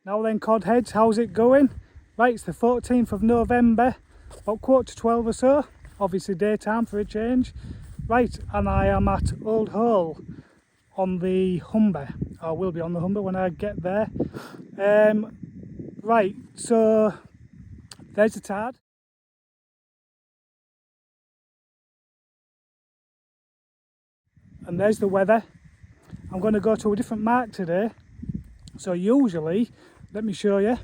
Now then, codheads, how's it going? Right, it's the 14th of November, about 11:15 or so, obviously daytime for a change. Right, and I am at Old Hole on the Humber. I will be on the Humber when I get there. Right, so there's the tide. And there's the weather. I'm going to go to a different mark today. So usually, let me show you.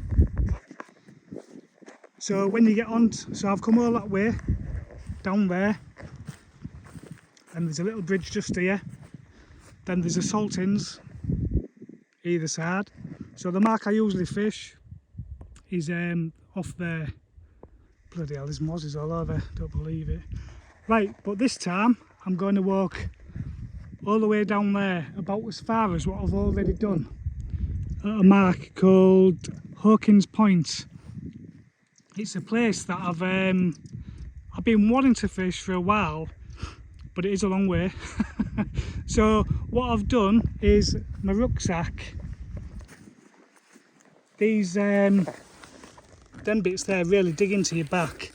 So when you get on, so I've come all that way, down there, and there's a little bridge just here. Then there's a saltings either side. So the mark I usually fish is off there. Bloody hell, there's mozzies all over, don't believe it. Right, but this time I'm going to walk all the way down there, about as far as what I've already done, at a mark called Hawkins Point. It's a place that I've been wanting to fish for a while, but it is a long way. So what I've done is my rucksack, these them bits there really dig into your back.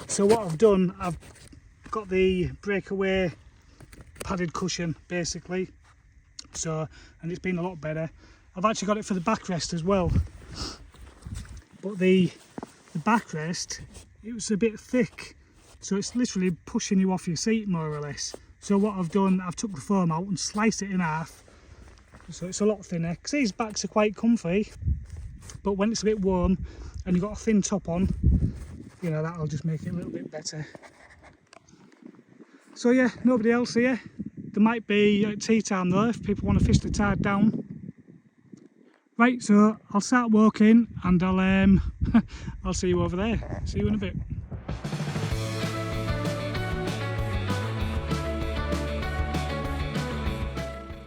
So what I've done, I've got the breakaway padded cushion basically, so, and it's been a lot better. I've actually got it for the backrest as well, but the backrest, it was a bit thick, so it's literally pushing you off your seat more or less. So what I've done, I've took the foam out and sliced it in half, so it's a lot thinner, because these backs are quite comfy, but when it's a bit warm and you've got a thin top on, you know, that'll just make it a little bit better. So yeah, nobody else here. There might be at tea time though, if people want to fish the tide down. Right, so I'll start walking and I'll I'll see you over there. See you in a bit.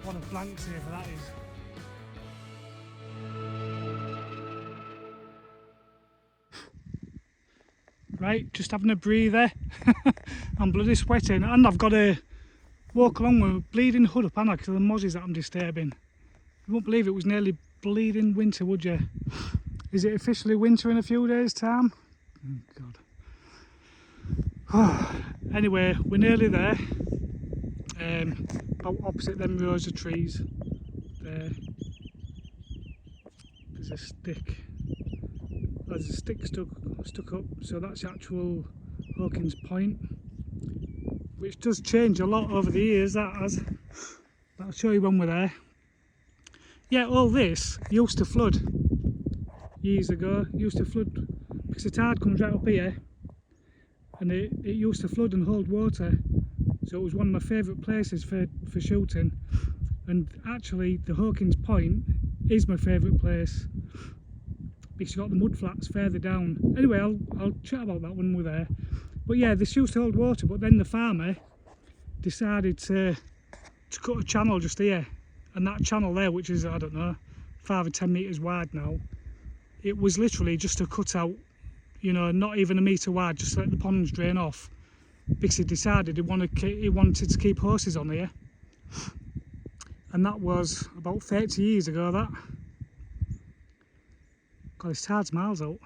What a blank saver that is. Right, just having a breather. I'm bloody sweating, and I've got to walk along with a bleeding hood up, haven't I, because of the mozzies that I'm disturbing. You won't believe it was nearly bleeding winter, would you? Is it officially winter in a few days' time? Oh God. Anyway, we're nearly there. About opposite them rows of trees. There. There's a stick. There's a stick stuck up, so that's the actual Hawkins Point, which does change a lot over the years, that has. But I'll show you when we're there. Yeah, all this used to flood years ago. It used to flood because the tide comes right up here, and it used to flood and hold water. So it was one of my favourite places for shooting. And actually, the Hawkins Point is my favourite place, because you've got the mud flats further down. Anyway, I'll chat about that when we're there. But yeah, this used to hold water, but then the farmer decided to cut a channel just here. And that channel there, which is, I don't know, 5 or 10 metres wide now, it was literally just a cutout, you know, not even a metre wide, just to let the ponds drain off. Because he decided he wanted to keep horses on here. And that was about 30 years ago, that. God, this tide's miles out.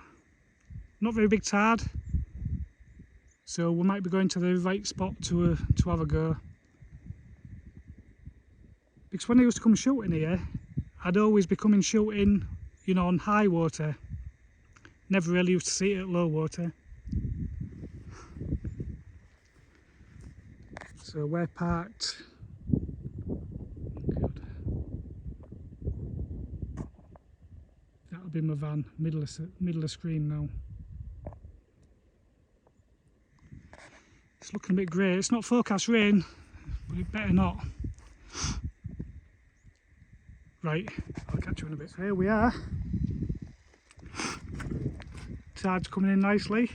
Not very big tide, so we might be going to the right spot to have a go. Because when I used to come shooting here, I'd always be coming shooting, you know, on high water. Never really used to see it at low water. So we're parked. Good. That'll be my van, middle of screen now. It's looking a bit grey. It's not forecast rain, but it better not. Right, I'll catch you in a bit. So here we are. Tide's coming in nicely.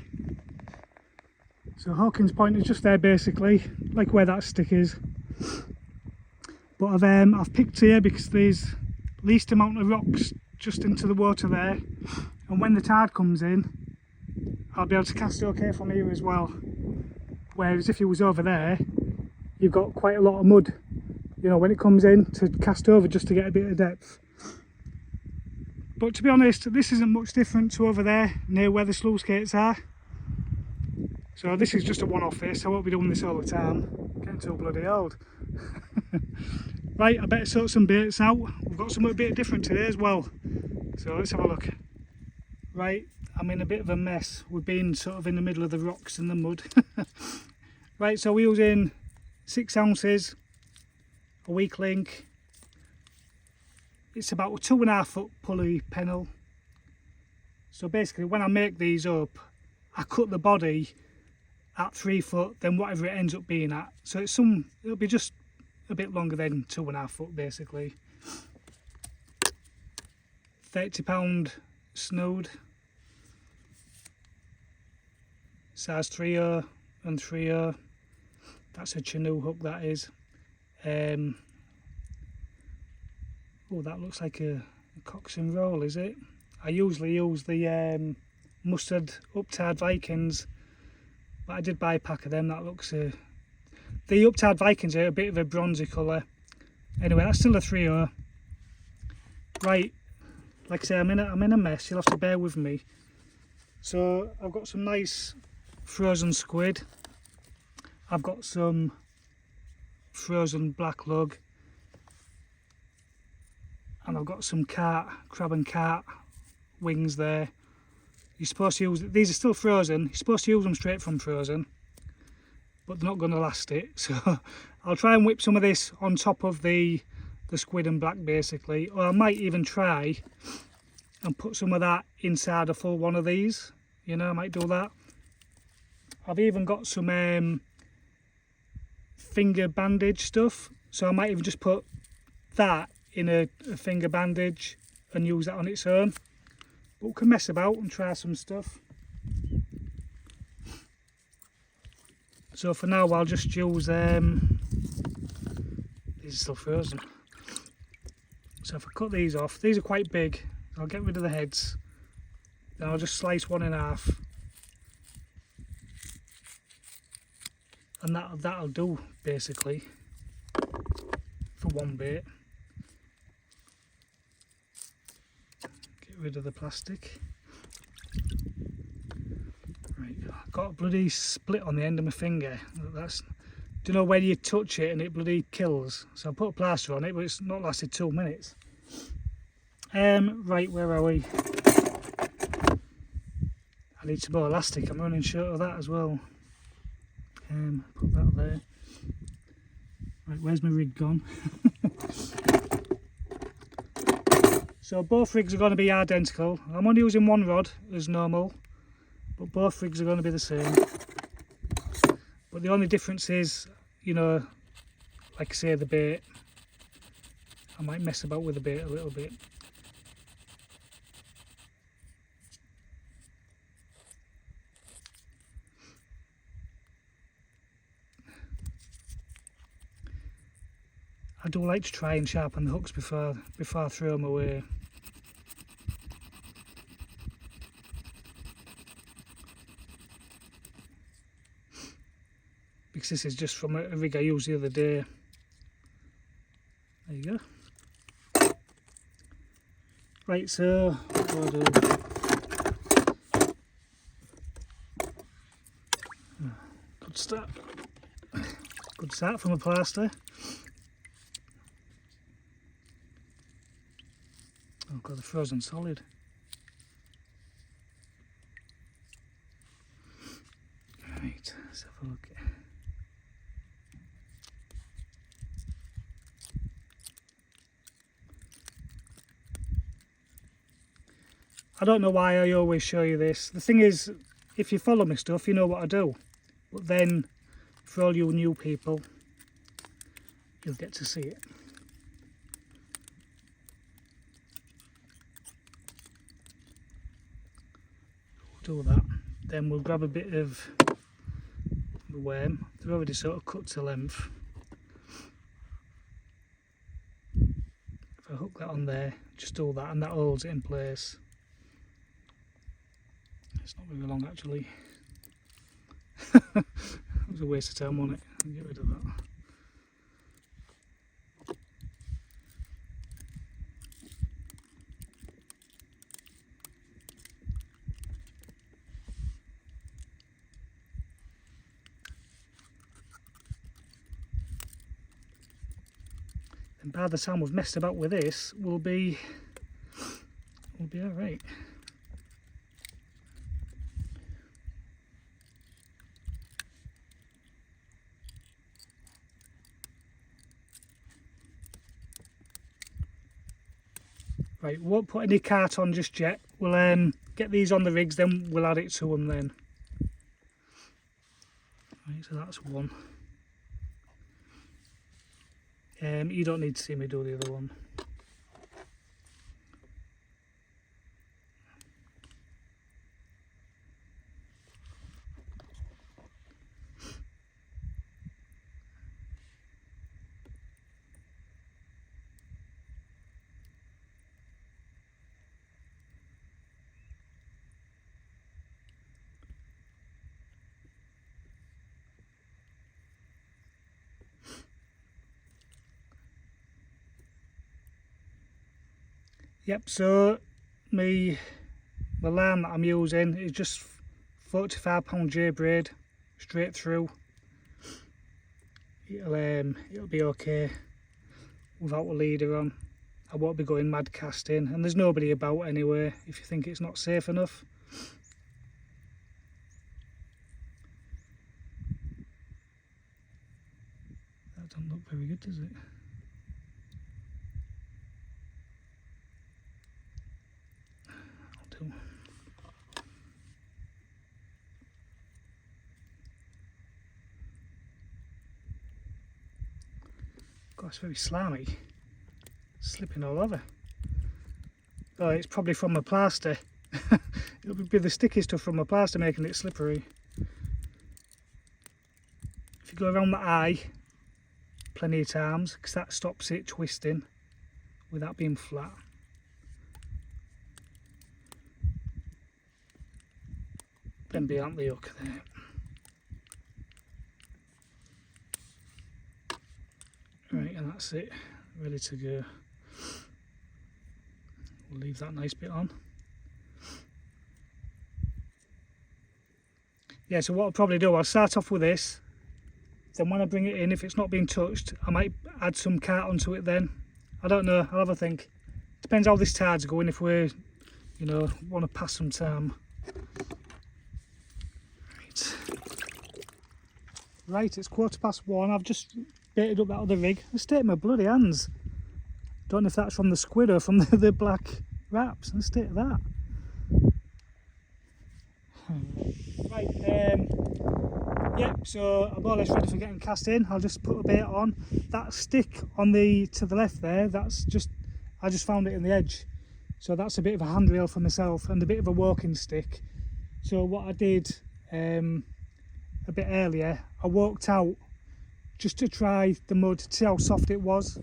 So Hawkins Point is just there basically, like where that stick is. But I've picked here because there's least amount of rocks just into the water there, and when the tide comes in, I'll be able to cast okay from here as well. Whereas if it was over there, you've got quite a lot of mud, you know, when it comes in to cast over just to get a bit of depth. But to be honest, this isn't much different to over there near where the sluice gates are. So this is just a one-off this. I won't be doing this all the time. Getting too bloody old. Right, I better sort some baits out. We've got something a bit different today as well. So let's have a look. Right, I'm in a bit of a mess. We've been sort of in the middle of the rocks and the mud. Right, so we're using 6 ounces, a weak link. It's about a 2.5 foot pulley pennel. So basically when I make these up, I cut the body at 3 foot, then whatever it ends up being at. So it'll be just a bit longer than 2.5 foot basically. 30 pound snood, size 3/0 and 3/0. That's a canoe hook, that is. Oh, that looks like a Cox and roll, is it? I usually use the mustard uptide Vikings, but I did buy a pack of them. That looks the uptide Vikings are a bit of a bronzy colour. Anyway, that's still a 3/0. Right, like I say, I'm in a mess. You'll have to bear with me. So I've got some nice frozen squid. I've got some frozen black lug, and I've got some crab and carp wings there. You're supposed to use, these are still frozen, you're supposed to use them straight from frozen, but they're not going to last it. So I'll try and whip some of this on top of the squid and black basically, or I might even try and put some of that inside a full one of these. You know, I might do that. I've even got some finger bandage stuff, so I might even just put that in a finger bandage and use that on its own. But we can mess about and try some stuff. So for now I'll just use these are still frozen. So if I cut these off, these are quite big, I'll get rid of the heads, then I'll just slice one in half, and that'll do basically for one bait. Get rid of the plastic. Right, I've got a bloody split on the end of my finger. That's, do you know where you touch it and it bloody kills? So I put a plaster on it, but it's not lasted 2 minutes. Right, where are we? I need some more elastic. I'm running short of that as well. Put that there. Right, where's my rig gone? So both rigs are going to be identical. I'm only using one rod as normal, but both rigs are going to be the same. But the only difference is, you know, like I say, the bait. I might mess about with the bait a little bit. I do like to try and sharpen the hooks before I throw them away. Because this is just from a rig I used the other day. There you go. Right, so what do I do? Good start. Good start from a plaster. Oh god, the frozen solid. Right, let's have a look. I don't know why I always show you this. The thing is, if you follow me stuff, you know what I do. But then, for all you new people, you'll get to see it. We'll do that. Then we'll grab a bit of the worm. They're already sort of cut to length. If I hook that on there, just do that, and that holds it in place. It's not very long actually. It was a waste of time on it. I'll get rid of that. And by the time we've messed about with this, we'll be all right. Right, we won't put any cart on just yet. We'll get these on the rigs, then we'll add it to them then. Right, so that's one. You don't need to see me do the other one. Yep, so the line that I'm using is just 45 J braid straight through. It'll be okay without a leader on. I won't be going mad casting, and there's nobody about anyway if you think it's not safe enough. That doesn't look very good, does it? I'll do. God, it's very slimy. It's slipping all over. Oh, it's probably from the plaster. It'll be the sticky stuff from the plaster making it slippery. If you go around the eye plenty of times, because that stops it twisting without being flat. Then beyond the hook there. Right, and that's it, ready to go. We'll leave that nice bit on. Yeah, so what I'll probably do, I'll start off with this, then when I bring it in, if it's not being touched, I might add some cart onto it then. I don't know, I'll have a think. Depends how this tide's going, if we're, you know, want to pass some time. Right, it's 1:15. I've just baited up that other rig. I stayed in my bloody hands. Don't know if that's from the squid or from the black wraps. I stayed that. Right, yep, so I'm more or less ready for getting cast in. I'll just put a bait on. That stick on the to the left there, that's just, I just found it in the edge. So that's a bit of a handrail for myself and a bit of a walking stick. So what I did a bit earlier, I walked out just to try the mud to see how soft it was.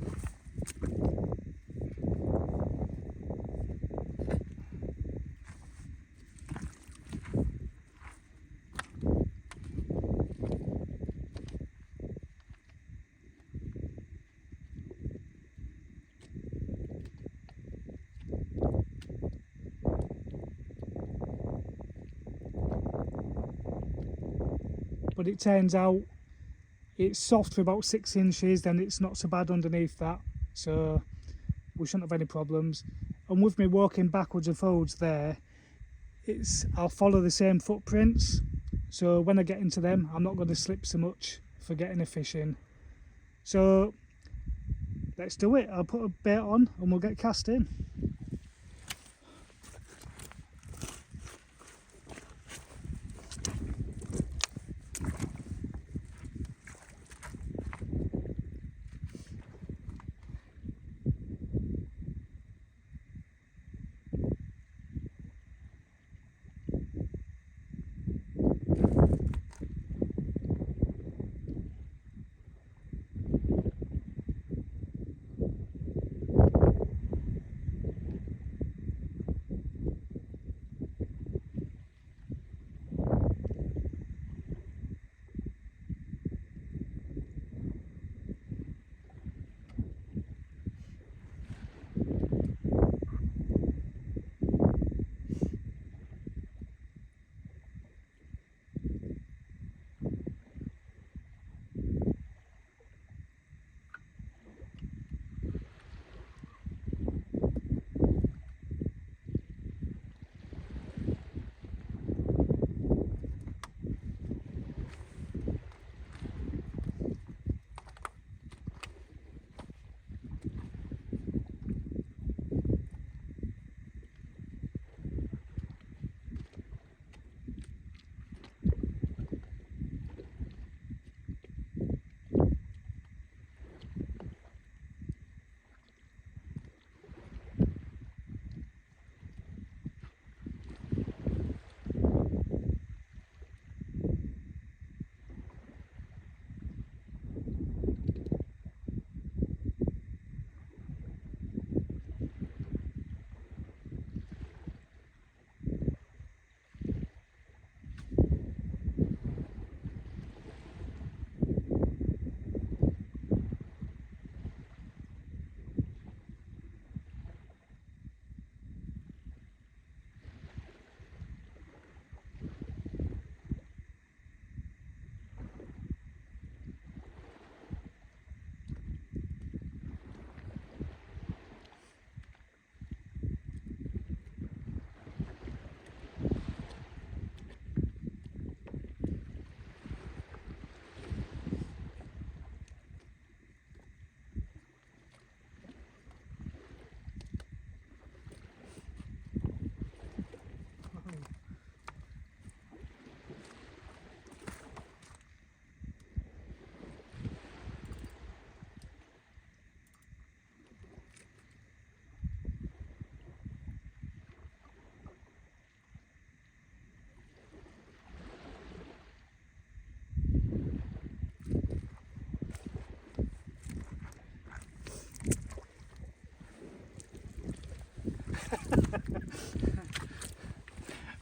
But it turns out it's soft for about 6 inches, then it's not so bad underneath that, so we shouldn't have any problems. And with me walking backwards and forwards there, I'll follow the same footprints, so when I get into them I'm not going to slip so much for getting a fish in. So let's do it. I'll put a bait on and we'll get cast in.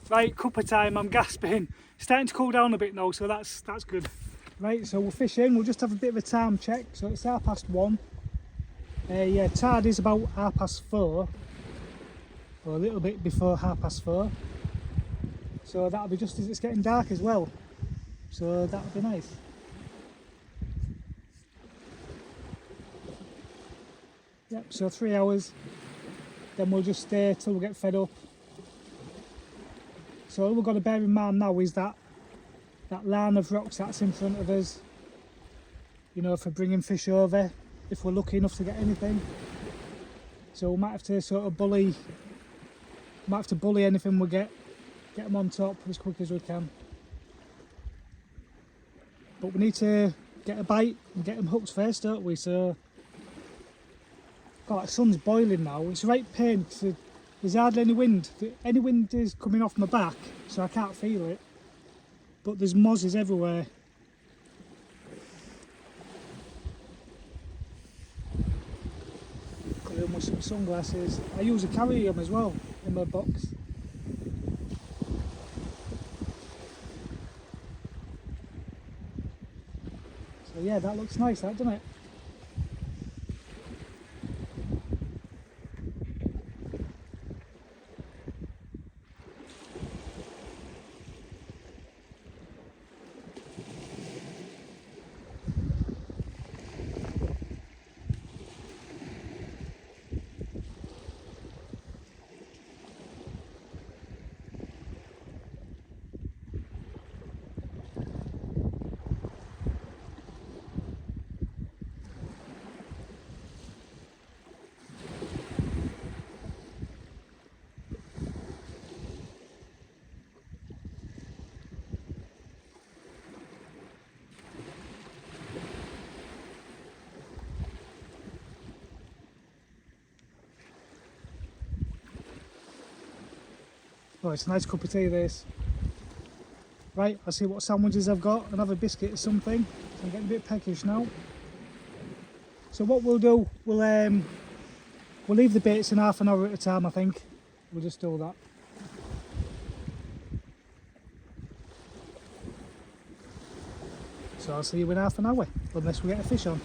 Right, cuppa time, I'm gasping. It's starting to cool down a bit now, so that's good. Right, so we'll fish in, we'll just have a bit of a time check. So it's 1:30. Yeah, tide is about 4:30, or a little bit before 4:30. So that'll be just as it's getting dark as well. So that'll be nice. Yep, so 3 hours. Then we'll just stay till we get fed up. So all we've got to bear in mind now is that line of rocks that's in front of us, you know, for bringing fish over, if we're lucky enough to get anything. So we might have to sort of bully anything we get them on top as quick as we can. But we need to get a bite and get them hooked first, don't we? So, God, the sun's boiling now. It's a right pain because there's hardly any wind. Any wind is coming off my back, so I can't feel it. But there's mozzies everywhere. Got them with some sunglasses. I usually carry them as well in my box. So yeah, that looks nice, that, doesn't it? Oh, it's a nice cup of tea, this. Right, I'll see what sandwiches I've got and have a biscuit or something. I'm getting a bit peckish now. So what we'll do, we'll leave the baits in half an hour at a time, I think. We'll just do that. So I'll see you in half an hour, unless we get a fish on.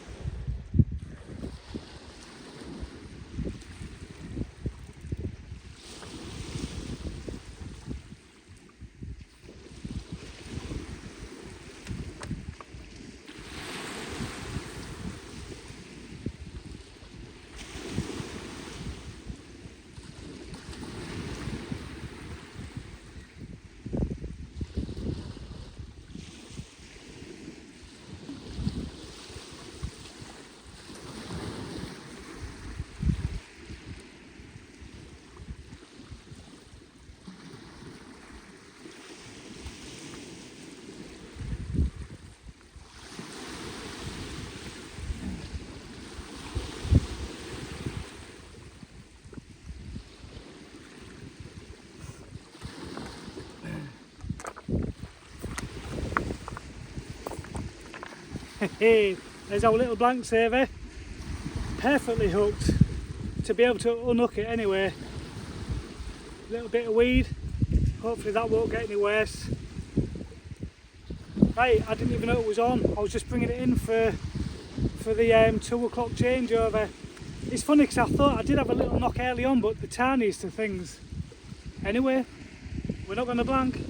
Hey, there's our little blank saver, perfectly hooked to be able to unhook it anyway. A little bit of weed, hopefully that won't get any worse. Right, I didn't even know it was on. I was just bringing it in for the 2 o'clock changeover. It's funny because I thought I did have a little knock early on, but the tiniest of things. Anyway, we're not going to blank.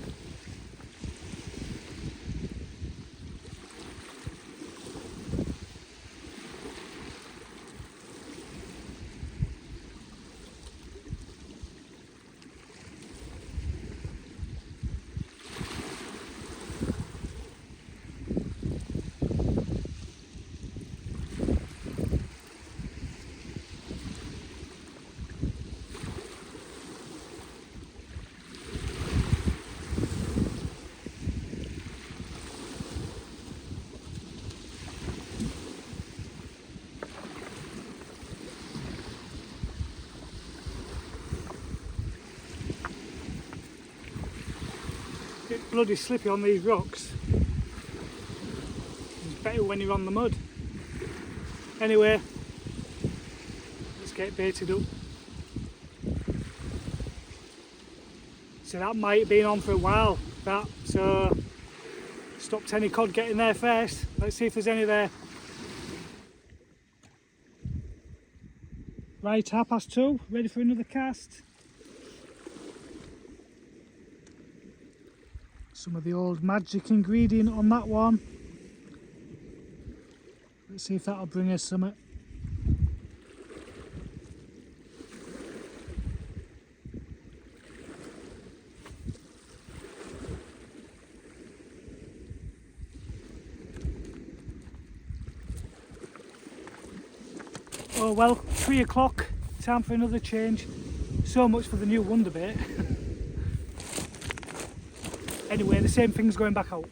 It's bloody slippy on these rocks. It's better when you're on the mud. Anyway, let's get baited up. So that might have been on for a while, that, so stopped any cod getting there first. Let's see if there's any there. Right, 2:30, ready for another cast. Some of the old magic ingredient on that one. Let's see if that'll bring us something. Oh well, 3 o'clock, time for another change. So much for the new wonder bait. Anyway, the same thing's going back out.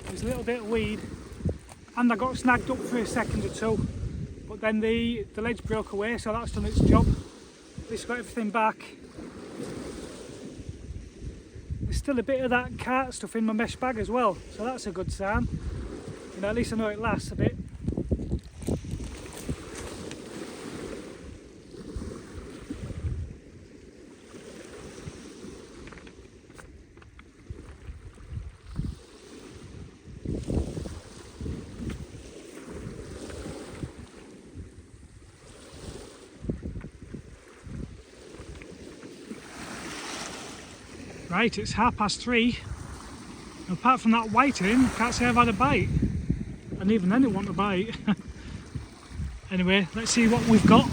There's a little bit of weed, and I got snagged up for a second or two, but then the ledge broke away, so that's done its job. At least got everything back. There's still a bit of that cart stuff in my mesh bag as well, so that's a good sign. You know, at least I know it lasts a bit. Right, it's 3:30. Apart from that whiting, I can't say I've had a bite. And even then it wasn't a bite. Anyway, let's see what we've got.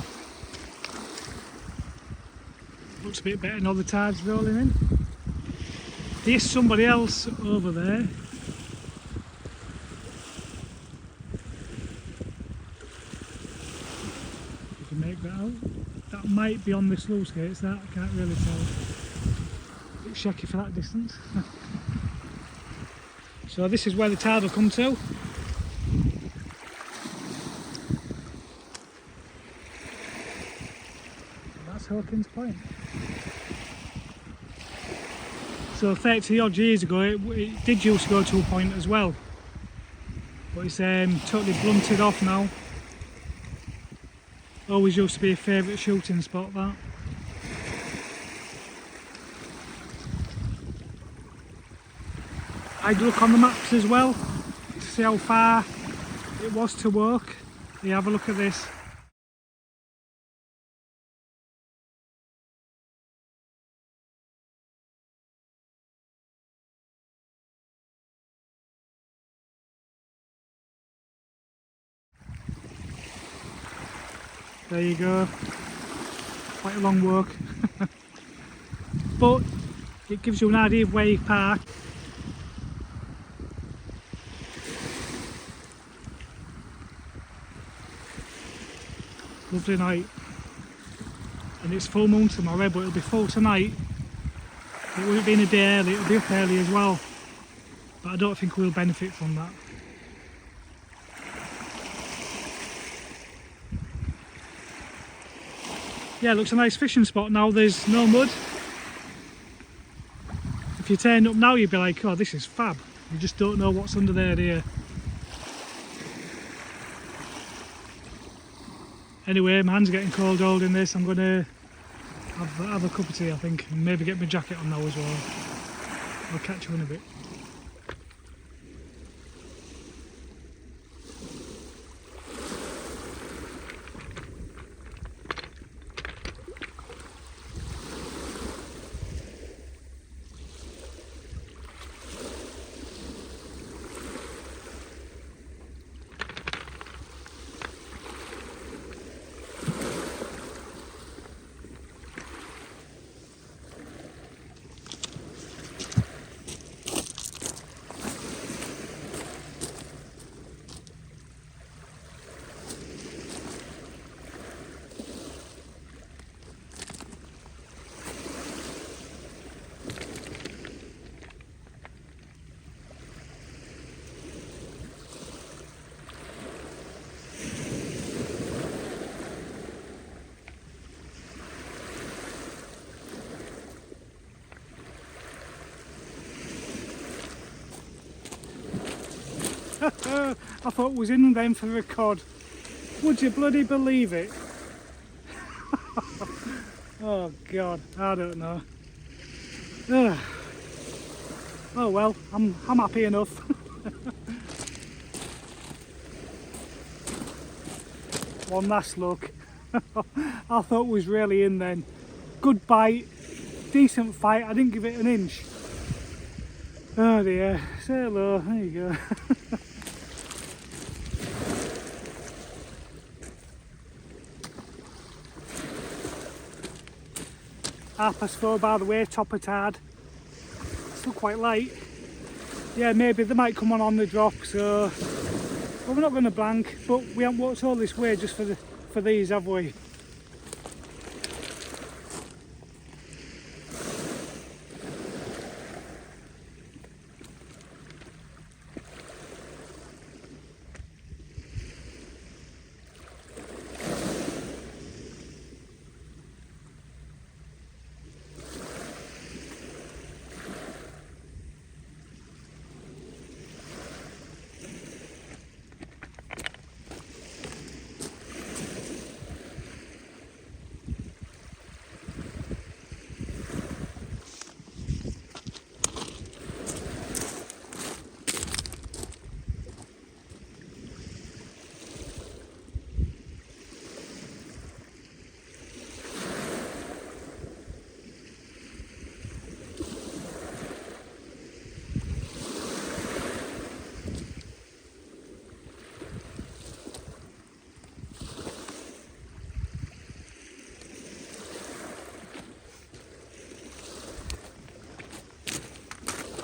Looks a bit better now the tide's rolling in. There's somebody else over there. You can make that out. That might be on the sluice gates, that I can't really tell. Bit shaky for that distance. So this is where the tide will come to. That's Hawkins Point. So 30 odd years ago it did used to go to a point as well, but it's totally blunted off now. Always used to be a favourite shooting spot, that. I'd look on the maps as well to see how far it was to work. You have a look at this. There you go. Quite a long walk. But it gives you an idea of where you park. Lovely night, and it's full moon tomorrow, but it'll be full tonight. It won't be in a day early, it'll be up early as well, but I don't think we'll benefit from that. Yeah, it looks a nice fishing spot now. There's no mud. If you turn up now you'd be like, oh, this is fab. You just don't know what's under there, do you? Anyway, my hand's getting cold holding this. I'm going to have a cup of tea, I think, and maybe get my jacket on now as well. I'll catch you in a bit. I thought it was in them for a cod. Would you bloody believe it? Oh God, I don't know. Oh well, I'm happy enough. One last look. I thought it was really in then. Good bite, decent fight. I didn't give it an inch. Oh dear, say hello, there you go. 4:30 by the way, top of tide. Still quite light. Yeah, maybe they might come on the drop, so well, we're not going to blank, but we haven't walked all this way just for these, have we?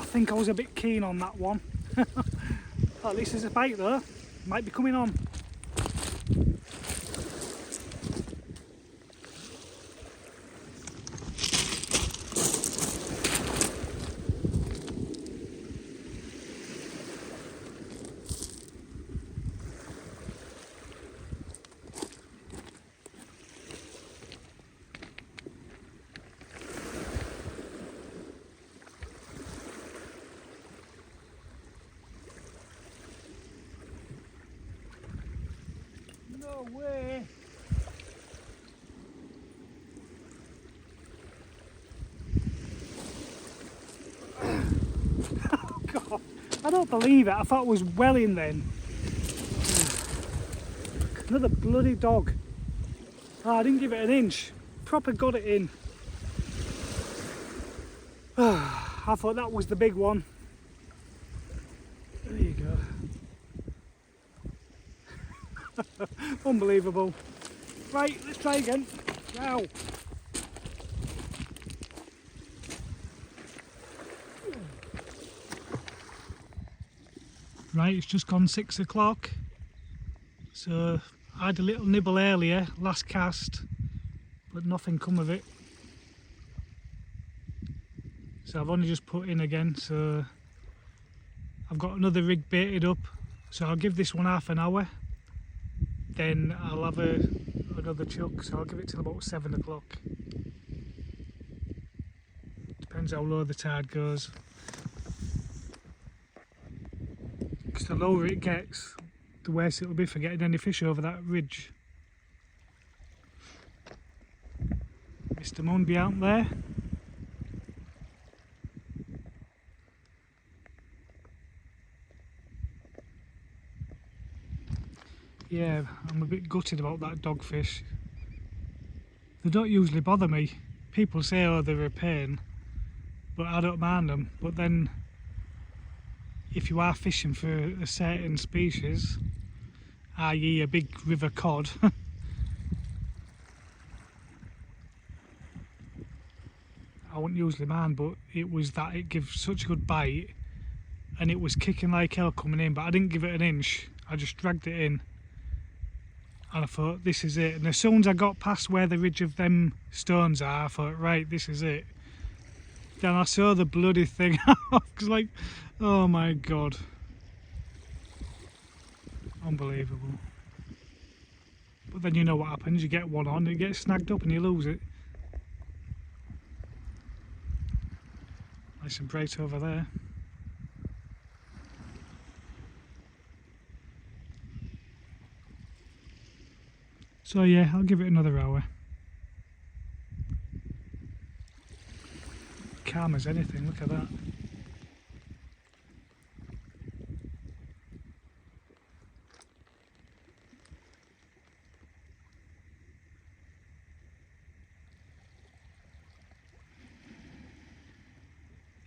I think I was a bit keen on that one. At least there's a bite though. Might be coming on. No way! God, I don't believe it. I thought it was well in then. Another bloody dog. Oh, I didn't give it an inch. Proper got it in. I thought that was the big one. There you go. Unbelievable. Right, let's try again. Now. Right, it's just gone 6 o'clock. So I had a little nibble earlier, last cast, but nothing come of it. So I've only just put in again, so I've got another rig baited up. So I'll give this one half an hour. Then I'll have another chuck, so I'll give it till about 7 o'clock. Depends how low the tide goes. Because the lower it gets, the worse it'll be for getting any fish over that ridge. Mr. Munby out there. Yeah, I'm a bit gutted about that dogfish. They don't usually bother me. People say, oh, they're a pain, but I don't mind them. But then, if you are fishing for a certain species, i.e. a big river cod, I wouldn't usually mind, but it was that it gives such a good bite, and it was kicking like hell coming in, but I didn't give it an inch. I just dragged it in. And I thought, this is it. And as soon as I got past where the ridge of them stones are, I thought, right, this is it. Then I saw the bloody thing. I was like, oh my God. Unbelievable. But then you know what happens. You get one on, it gets snagged up and you lose it. Nice and bright over there. So yeah, I'll give it another hour. Calm as anything, look at that.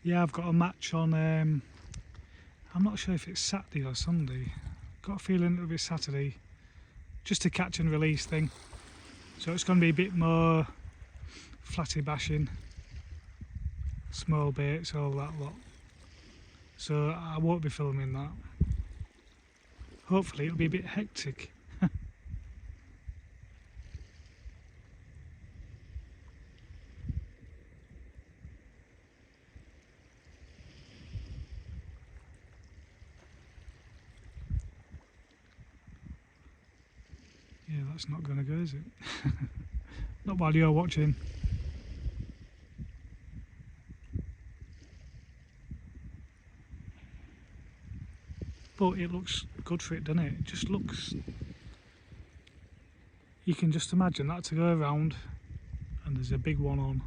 Yeah, I've got a match on, I'm not sure if it's Saturday or Sunday. Got a feeling it'll be Saturday. Just a catch and release thing. So it's going to be a bit more flatty bashing, small baits, all that lot. So I won't be filming that. Hopefully it'll be a bit hectic. Yeah, that's not going to go, is it? Not while you're watching. But it looks good for it, doesn't it? It just looks... You can just imagine that to go around and there's a big one on.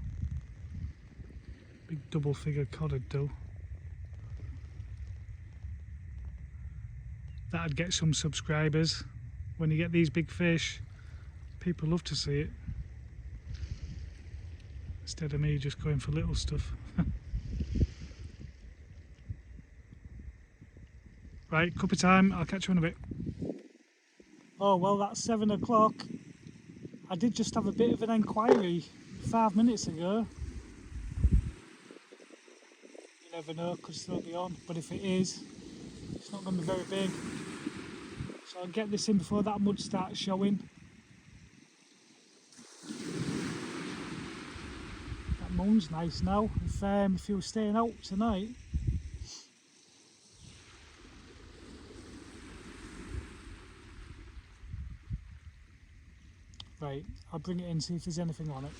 Big double figure codded doe. That'd get some subscribers. When you get these big fish, people love to see it. Instead of me just going for little stuff. Right, cup of time, I'll catch you in a bit. Oh well, that's 7 o'clock. I did just have a bit of an inquiry 5 minutes ago. You never know, could still be on, but if it is, it's not going to be very big. So I'll get this in before that mud starts showing. That moon's nice now, if you were staying out tonight. Right, I'll bring it in, see if there's anything on it.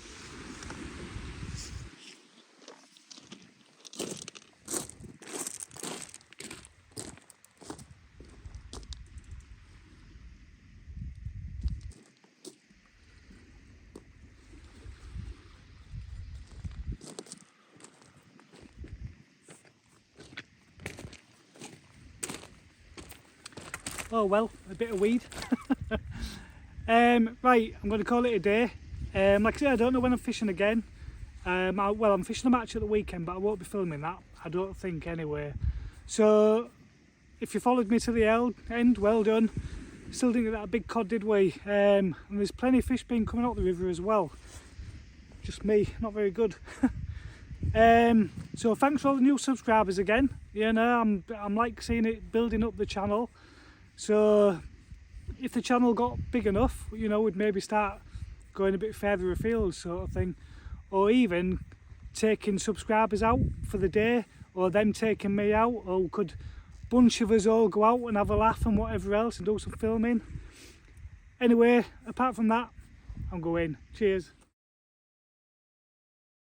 Oh well, a bit of weed. Right, I'm going to call it a day. Like I said, I don't know when I'm fishing again. Well, I'm fishing a match at the weekend, but I won't be filming that, I don't think anyway. So, if you followed me to the end, well done. Still didn't get that big cod, did we? And there's plenty of fish being coming out the river as well. Just me, not very good. So thanks for all the new subscribers again. You know, I'm like seeing it building up the channel. So if the channel got big enough, you know, we'd maybe start going a bit further afield sort of thing, or even taking subscribers out for the day, or them taking me out, or could bunch of us all go out and have a laugh and whatever else and do some filming. Anyway, apart from that, I'm going. Cheers.